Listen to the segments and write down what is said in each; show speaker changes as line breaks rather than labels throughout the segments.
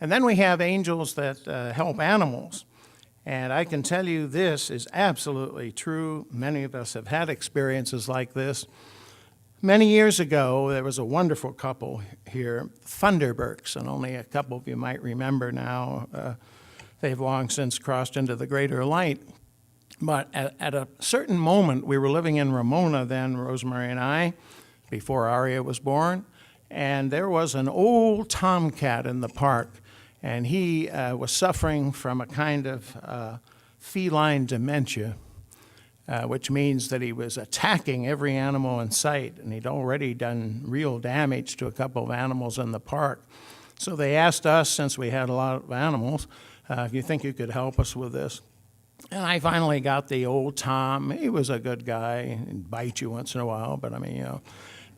And then we have angels that help animals. And I can tell you this is absolutely true. Many of us have had experiences like this. Many years ago, there was a wonderful couple here, Thunderbergs, and only a couple of you might remember now. They've long since crossed into the greater light. But at a certain moment, we were living in Ramona then, Rosemary and I, before Aria was born, and there was an old tomcat in the park, and he was suffering from a kind of feline dementia, which means that he was attacking every animal in sight, and he'd already done real damage to a couple of animals in the park. So they asked us, since we had a lot of animals, if you think you could help us with this. And I finally got the old Tom. He was a good guy. He'd bite you once in a while, but I mean,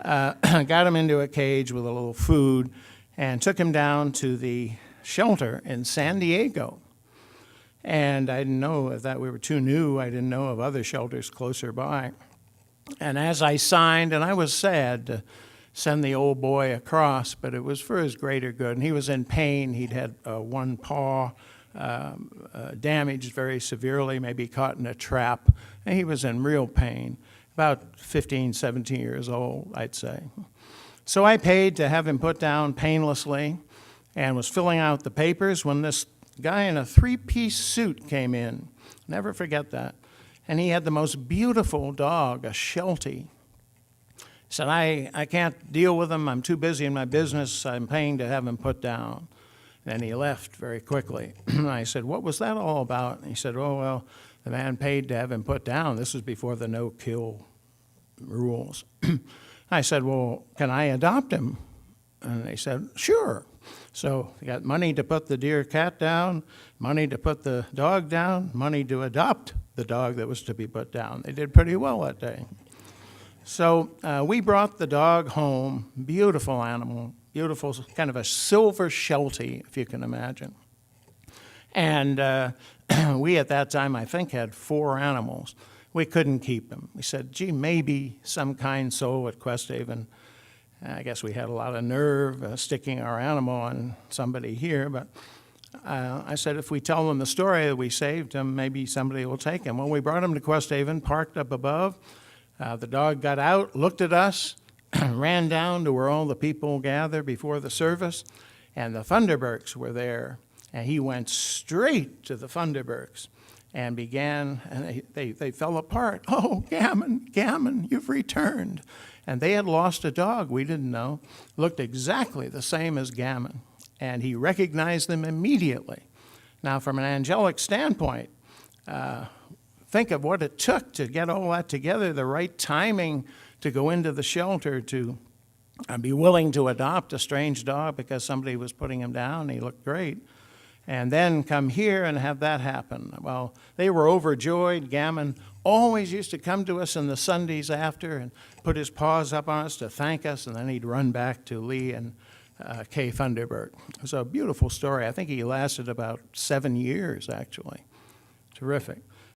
got him into a cage with a little food and took him down to the shelter in San Diego. And I didn't know if that we were too new. I didn't know of other shelters closer by. And as I signed, and I was sad to send the old boy across, but it was for his greater good. And he was in pain. He'd had one paw damaged very severely, maybe caught in a trap, and he was in real pain, about 15, 17 years old, I'd say. So I paid to have him put down painlessly and was filling out the papers when this guy in a three-piece suit came in. Never forget that. And he had the most beautiful dog, a Sheltie. He said, I can't deal with him. I'm too busy in my business. I'm paying to have him put down. Then he left very quickly. I said, what was that all about? And he said, oh, well, the man paid to have him put down. This was before the no-kill rules. I said, well, can I adopt him? And they said, sure. So they got money to put the dear cat down, money to put the dog down, money to adopt the dog that was to be put down. They did pretty well that day. So we brought the dog home, beautiful animal, beautiful, kind of a silver Sheltie, if you can imagine. And we at that time, I think, had 4 animals. We couldn't keep them. We said, gee, maybe some kind soul at Questhaven. I guess we had a lot of nerve sticking our animal on somebody here, but I said, if we tell them the story that we saved him, maybe somebody will take him. Well, we brought him to Questhaven, parked up above. The dog got out, looked at us, ran down to where all the people gather before the service, and the Thunderbergs were there. And he went straight to the Thunderbergs and began, and they fell apart. Oh, Gammon, you've returned. And they had lost a dog we didn't know, looked exactly the same as Gammon. And he recognized them immediately. Now, from an angelic standpoint, think of what it took to get all that together, the right timing to go into the shelter, to be willing to adopt a strange dog because somebody was putting him down. He looked great. And then come here and have that happen. Well, they were overjoyed. Gammon always used to come to us in the Sundays after and put his paws up on us to thank us, and then he'd run back to Lee and Kay Thunderberg. It was a beautiful story. I think he lasted about 7 years, actually. Terrific.